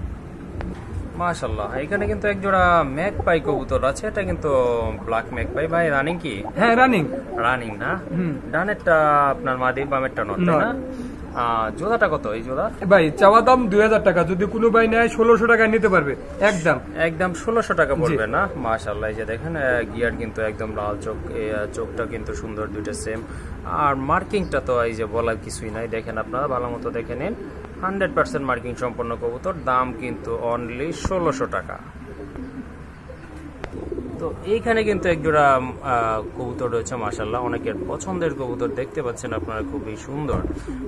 মাশাআল্লাহ এখানে কিন্তু এক জোড়া ম্যাকপাই কবুতর আছে, এটা কিন্তু ব্ল্যাক ম্যাকপাই। ভাই রানিং কি? হ্যাঁ রানিং না? ডানেরটা আপনার মাদি, বামেরটা নর না? জোড়াটা কত এই জোড়া? ভাই চাওয়া দাম 2000 টাকা, যদি কোনো ভাই নেয় 1600 টাকা নিতে পারবে। একদম 1600 টাকা পড়বে না? মাশাআল্লাহ এই যে দেখেন গিয়ার কিন্তু একদম লাল চোখ, চোখটা কিন্তু সুন্দর, দুইটা সেম। আর মার্কিংটা তো এই যে বলার কিছুই নাই, দেখেন আপনারা ভালো মতো দেখে নিন। 100% মার্কিং সম্পন্ন কবুতর। দাম কিন্তু অনলি 1600 টাকা। তো এইখানে কিন্তু একজোড়া কবুতর রয়েছে মাশাআল্লাহ, অনেকের পছন্দের কবুতর। দেখতে পাচ্ছেন আপনারা খুবই সুন্দর।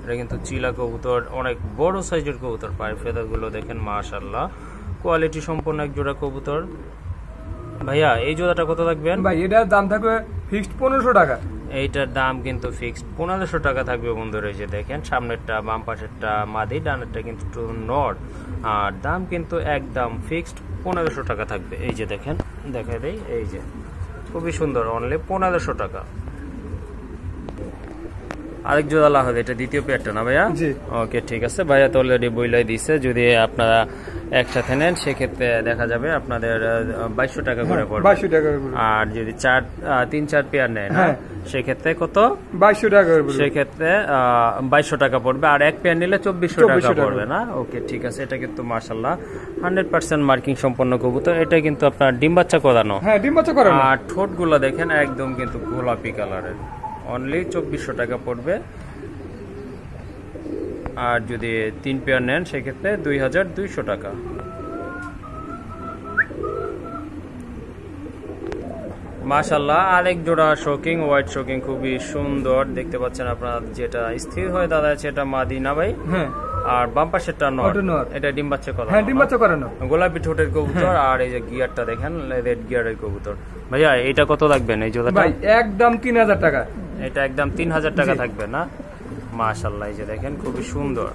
এটা কিন্তু চিলা কবুতর, অনেক বড় সাইজের কবুতর। পায়ের ফেদার গুলো দেখেন মাশাআল্লাহ, কোয়ালিটি সম্পন্ন এক জোড়া কবুতর। ভাইয়া এই জোড়াটা কত রাখবেন? ভাই এটার দাম থাকবে ফিক্সড 1500 টাকা। এইটার দাম কিন্তু ফিক্সড 1500 টাকা থাকবে বন্ধুরা। এই যে দেখেন সামনেরটা বাম পাশেরটা মাদি, ডানেরটা কিন্তু নর। আর দাম কিন্তু একদম ফিক্সড 1500 টাকা থাকবে। এই যে দেখেন, দেখা দেই, এই যে খুবই সুন্দর, অনলি 1500 টাকা। আরেক জোড়া লাহোরি, এটা দ্বিতীয় পেয়ারটা না ভাইয়া? ওকে ঠিক আছে, ভাইয়া তো অলরেডি বইলাই দিছে। যদি আপনারা একসাথে নেন সেক্ষেত্রে দেখা যাবে আপনাদের 2200 টাকা করে পড়বে। আর যদি 3-4 পেয়ার নেন সেক্ষেত্রে কত? 2200 টাকা। সেক্ষেত্রে 2200 টাকা পড়বে। আর এক পেয়ার নিলে 2400 টাকা পড়বে না? ওকে ঠিক আছে। এটা কিন্তু মাশাআল্লাহ 100% মার্কিং সম্পন্ন কবুতর। এটা কিন্তু আপনার ডিম বাচ্চা করানো। আর ঠোঁট গুলো দেখেন একদম কিন্তু গোলাপি কালারের। অনলি 2400 টাকা পড়বে। আর যদি 3 পেয়ার নেন সেক্ষেত্রে 2200 টাকা। মাশাআল্লাহ আরেক জোড়া শোকিং, হোয়াইট শোকিং, খুবই সুন্দর দেখতে পাচ্ছেন আপনারা। যেটা স্থির হয়ে দাঁড়াচ্ছে এটা মাদি না ভাই? আর বাম পাশেরটা নর। এটা ডিম বাচ্চা করানো। ডিম বাচ্চা করানো, গোলাপি ঠোঁটের কবুতর। আর এই যে গিয়ারটা দেখেন রেড গিয়ারের কবুতর। ভাইয়া এটা কত রাখবেন এই জোড়াটা? ভাই একদম 3000 টাকা। এটা একদম 3000 টাকা থাকবে না? মাশাআল্লাহ এই যে দেখেন খুবই সুন্দর,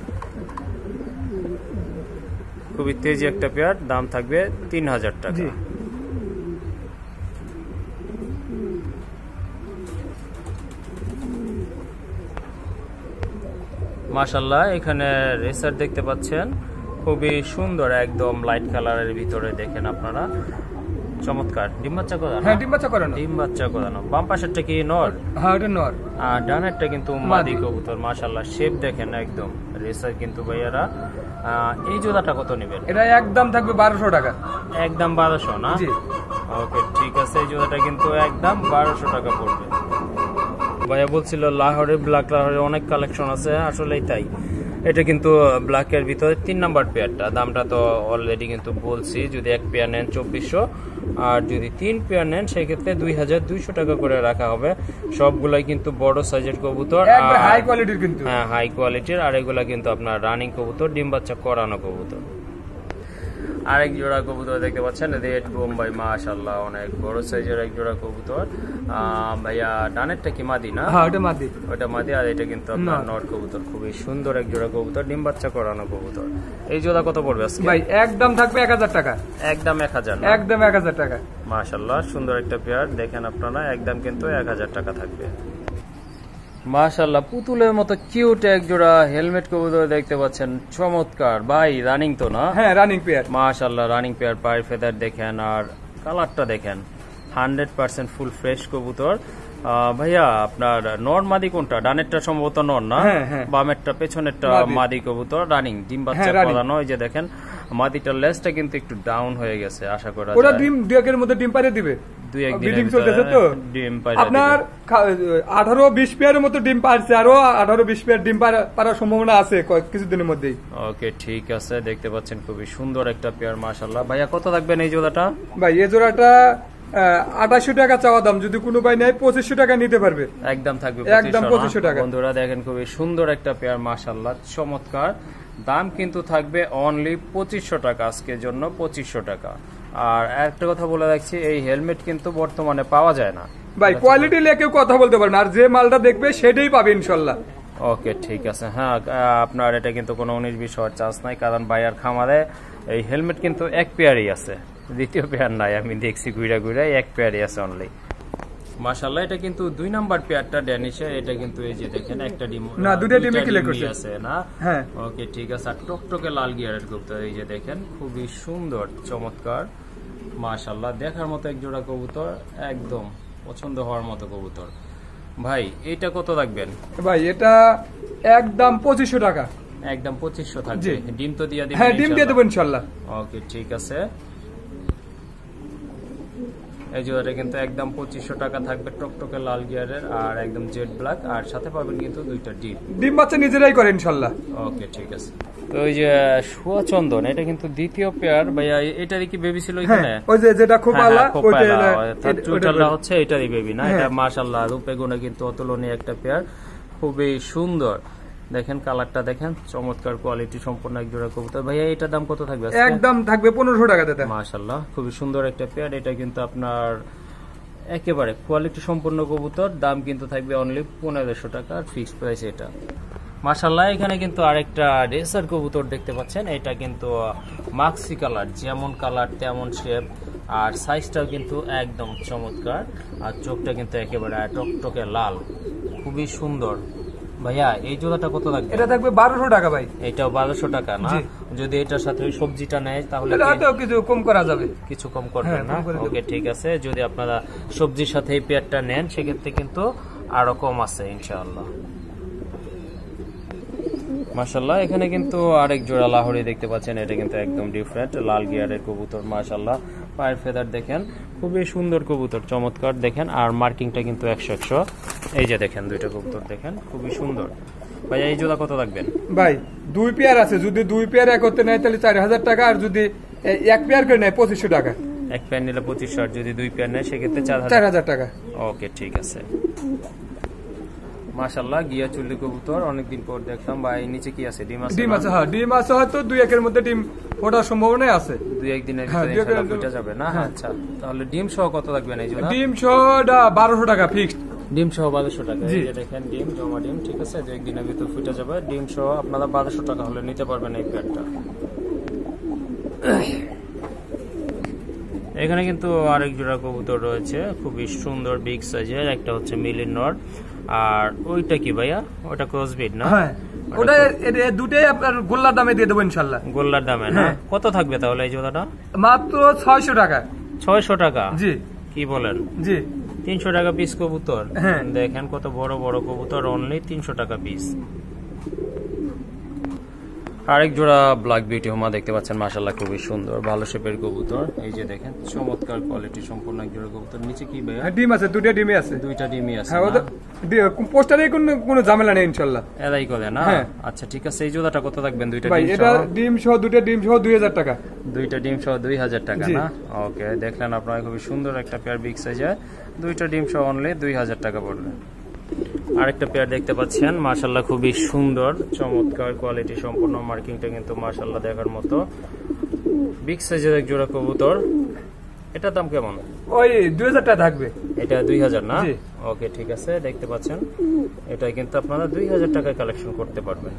খুবই তেজি একটা পেয়ার। দাম থাকবে 3000 টাকা। মাশাআল্লাহ এখানে রেসার দেখতে পাচ্ছেন, খুবই সুন্দর, একদম লাইট কালারের ভিতরে দেখেন আপনারা, চমৎকার। ডিম বাচ্চা করানো? হ্যাঁ ডিম বাচ্চা করানো। ডিম বাচ্চা করানো। বাম পাশেরটা কি নর? হ্যাঁ এটা নর। আর ডানেরটা কিন্তু মাদি কবুতর। মাশাআল্লাহ শেপ দেখেন একদম রেসার কিন্তু ভাইয়ারা। এই জোড়াটা কত নেবেন? এটা একদম থাকবে 1200 টাকা। একদম 1200 না? জি। ওকে ঠিক আছে, এই জোড়াটা কিন্তু একদম 1200 টাকা পড়বে। ভাইয়া বলছিল লাহোরে, ব্ল্যাক লাহোরে অনেক কালেকশন আছে, আসলেই তাই। এটা কিন্তু ব্ল্যাকের ভিতরে 3 নাম্বার পেয়ারটা, দামটা তো অলরেডি কিন্তু বলছি। যদি এক পেয়ার নেন 2400, আর যদি 3 পেয়ার নেন সেক্ষেত্রে 2200 টাকা করে রাখা হবে। সবগুলাই কিন্তু বড় সাইজের কবুতর, হাই কোয়ালিটির কিন্তু। হ্যাঁ হাই কোয়ালিটির। আর এগুলা কিন্তু আপনার রানিং কবুতর, ডিম বাচ্চা করানো কবুতর। আরেক জোড়া কবুতর দেখতে পাচ্ছেন, রেড বোম্বাই। মাশাআল্লাহ অনেক বড় সাইজের এক জোড়া কবুতর। ভাইয়া ডানেরটা কি মাদি না? হ্যাঁ ওটা মাদি। ওটা মাদি, আর এটা কিন্তু আপনার নর কবুতর। খুবই সুন্দর এক জোড়া কবুতর, ডিম বাচ্চা করানো কবুতর। এই জোড়া কত পড়বে আজকে ভাই? একদম থাকবে 1000 টাকা। একদম 1000? একদম 1000 টাকা। মাশাআল্লাহ সুন্দর একটা পেয়ার দেখেন আপনারা, একদম কিন্তু 1000 টাকা থাকবে। মাশাআল্লাহ পুতুলের মতো কিউট এক জোড়া হেলমেট কবুতর দেখতে পাচ্ছেন, চমৎকার। ভাই রানিং তো না? হ্যাঁ রানিং পেয়ার। মাশাআল্লাহ রানিং পেয়ার। পায়ের ফেদার দেখেন আর কালারটা দেখেন, 100% ফুল ফ্রেশ কবুতর। ভাইয়া আপনার নর মাদি কোনটা? ডানেরটা সম্ভবত নর না? বামেরটা পেছনেরটা মাদি কবুতর, রানিং, ডিম বাচ্চা করানো। এই যে দেখেন মাদিটার লেজটা কিন্তু একটু ডাউন হয়ে গেছে, আশা করা যায় ওটা ডিম দুয়েকের মধ্যে ডিম পারে দিবে। 2-1 দিন চলতেছে তো ডিম পারে আপনার 18-20 পেয়ারের মতো ডিম পারছে, আরো 18-20 পেয়ার ডিম পারার সম্ভাবনা আছে কিছুদিনের মধ্যেই। ওকে ঠিক আছে, দেখতে পাচ্ছেন খুবই সুন্দর একটা পেয়ার। মাশাআল্লাহ ভাইয়া কত থাকবেন এই জোড়াটা? ভাই এই জোড়াটা 2800 টাকা চাওয়া দাম, যদি কোনো ভাই নেয় 2500 টাকা নিতে পারবে। একদম থাকবে একদম 2500 টাকা। বন্ধুরা দেখেন খুবই সুন্দর একটা পেয়ার, মাশাআল্লাহ চমৎকার। দাম কিন্তু থাকবে অনলি 2500 টাকা, আজকের জন্য 2500 টাকা। আর একটা কথা বলে রাখছি, এই হেলমেট কিন্তু বর্তমানে পাওয়া যায় না ভাই, কোয়ালিটি নিয়ে কেউ কথা বলতে পারে না, আর যে মালটা দেখবে সেটাই পাবে ইনশাল্লাহ। ওকে ঠিক আছে। হ্যাঁ আপনার এটা কিন্তু কোনো 19-20 হওয়ার চান্স নাই, কারণ ভাইয়ার খামারে এই হেলমেট কিন্তু এক পেয়ারই আছে, দ্বিতীয় পেয়ার নাই। আমি দেখছি ঘুরা ঘুরা এক পেয়ারই আছে অনলি। মাশাআল্লাহ এটা কিন্তু 2 নাম্বার পেয়ারটা ড্যানিশের। এটা কিন্তু এই যে দেখেন একটা ডিম না, দুটো ডিমে ক্লিক করছে আছে না? হ্যাঁ ওকে ঠিক আছে। আর টকটকে লাল গিয়ারের কবুতর, এই যে দেখেন খুবই সুন্দর চমৎকার। মাশাআল্লাহ দেখার মতো এক জোড়া কবুতর, একদম পছন্দ হওয়ার মতো কবুতর। ভাই এটা কত রাখবেন? ভাই এটা একদম 2500 টাকা। একদম 2500 থাকবে। ডিম তো দিয়ে দিবেন? হ্যাঁ ডিম দিয়ে দেব ইনশাআল্লাহ। ওকে ঠিক আছে। এই জোড়াটা কিন্তু একদম 2500 টাকা থাকবে, টকটকে লাল গিয়ারের আর একদম জেড ব্ল্যাক, আর সাথে পাবেন কিন্তু 2টা ডিম বাচ্চা নিজেরাই করে ইনশাআল্লাহ। ওকে ঠিক আছে। তো ওই যে শুয়া চন্দন, এটা কিন্তু দ্বিতীয় পেয়ার। ভাইয়া এটারই কি বেবি ছিল এখানে? ওই যে যেটা খুব আলা ওইটা হচ্ছে এটারই বেবি না? এটা মাশাআল্লাহ রূপে গুণে কিন্তু অতুলনীয় একটা পেয়ার, খুবই সুন্দর। দেখেন কালারটা দেখেন, চমৎকার কোয়ালিটি সম্পন্ন এক জোড়া কবুতর। ভাইয়া এটার দাম কত থাকবে? একদম থাকবে 1500 টাকা দাদা। মাশাআল্লাহ খুবই সুন্দর একটা পেয়ার। এটা কিন্তু আপনার একেবারে কোয়ালিটি সম্পন্ন কবুতর, দাম কিন্তু থাকবে অনলি 1500 টাকা, ফিক্সড প্রাইস এটা। মাশাআল্লাহ এখানে কিন্তু আরেকটা রেসার কবুতর দেখতে পাচ্ছেন। এটা কিন্তু মাক্সি কালার, যেমন কালার তেমন শেপ, আর সাইজটাও কিন্তু একদম চমৎকার। আর চোখটা কিন্তু একেবারে টকটকে লাল, খুবই সুন্দর। ভাইয়া এই জোড়াটা কত লাগবে? এটা থাকবে 1200 টাকা ভাই। এটাও 1200 টাকা না? যদি এটার সাথে ওই সবজিটা নেয় তাহলে কিছু কম করা যাবে। কিছু কম করবেন না? ওকে ঠিক আছে। যদি আপনারা সবজির সাথে এই পেয়ারটা নেন সেক্ষেত্রে কিন্তু আরো কম আছে ইনশাআল্লাহ। মাশাআল্লাহ এখানে কিন্তু আরেক জোড়া লাহোরি দেখতে পাচ্ছেন। এটা কিন্তু একদম ডিফারেন্ট, লাল গিয়ারের কবুতর। মাশাআল্লাহ পায়ের ফেদার দেখেন, খুবই সুন্দর কবুতর, চমৎকার দেখেন। আর মার্কিংটা কিন্তু 100-100। এই যে দেখেন দুইটা কবুতর দেখেন, খুবই সুন্দর। ভাই এই জোড়া কত রাখবেন? ভাই 2 পেয়ার আছে, যদি 2 পেয়ার এক করতে নেয় তাহলে 4000 টাকা, আর যদি এক পেয়ার করে নেয় 2500 টাকা। এক পেয়ার নিলে 2500, আর যদি 2 পেয়ার নেয় সেক্ষেত্রে 4000 টাকা। ওকে ঠিক আছে। মাশাআল্লাহ গিয়া চুল্লি কবুতর, অনেকদিন পর দেখলাম। ভাই নিচে কি আছে? ডিম আছে? ডিম আছে, হ্যাঁ ডিম আছে, হয়তো 2-1 মধ্যে ডিম ফোটার সম্ভাবনা আছে। 2-1 দিনের ভিতরে ইনশাআল্লাহ ফুটে যাবে না? আচ্ছা তাহলে ডিম সহ কত লাগবে না এই জন্য? ডিম সহ 1200 টাকা ফিক্সড। ডিম সহ 1200 টাকা। এই যে দেখেন ডিম, জমা ডিম, ঠিক আছে। 2-1 দিনের ভিতর ফুটে যাবে। ডিম সহ আপনারা 1200 টাকা হলে নিতে পারবেন এই পেয়ারটা। এখানে কিন্তু আরেক জোড়া কবুতর রয়েছে, খুবই সুন্দর বিগ সাইজের। একটা হচ্ছে মিলির নর, আর ওইটা কি ভাইয়া? ওটা ক্রসবিট না? ওটা দুটোই আপনার গোল্লার দামে দিয়ে দেবো ইনশাল্লাহ। গোল্লার দামে না? কত থাকবে তাহলে এই জোড়াটা? মাত্র 600 টাকা। 600 টাকা? জি। কি বলেন? জি। 300 টাকা পিস কবুতর। হ্যাঁ। দেখেন কত বড় বড় কবুতর, অনলি 300 টাকা পিস। আরেক জোড়া ব্ল্যাক বিউটি হোমা দেখতে পাচ্ছেন, মাশাআল্লাহ খুবই সুন্দর, ভালো শেপের কবুতর। এই যে দেখেন চমৎকার কোয়ালিটি সম্পূর্ণ এক জোড়া কবুতর। নিচে কি ভাই? ডিম আছে, দুটো ডিমই আছে। দুইটা ডিমই আছে। হ্যাঁ, ওটা পোস্টারে কোনো ঝামেলা নেই ইনশাআল্লাহ। এলাই করে না? আচ্ছা ঠিক আছে। এই জোড়াটা কত থাকবেন? দুইটা ভাই ডিম এটা সহ? ডিম সহ, দুটো ডিম সহ 2000 টাকা। দুইটা ডিম সহ 2000 টাকা না? ওকে, দেখলেন আপনারা খুবই সুন্দর একটা পেয়ার, বিগ সাইজের, দুইটা ডিম সহ অনলি 2000 টাকা পড়বে। আরেকটা পেয়ার দেখতে পাচ্ছেন, মাশাআল্লাহ খুবই সুন্দর, চমৎকার কোয়ালিটি সম্পূর্ণ, মার্কিংটা কিন্তু মাশাআল্লাহ দেখার মতো, বিগ সাইজের এক জোড়া কবুতর। এটার দাম কেমন? ওই 2000 টাকা থাকবে। এটা 2000 না? ওকে ঠিক আছে, দেখতে পাচ্ছেন এটা কিন্তু আপনারা 2000 টাকায় কালেকশন করতে পারবেন।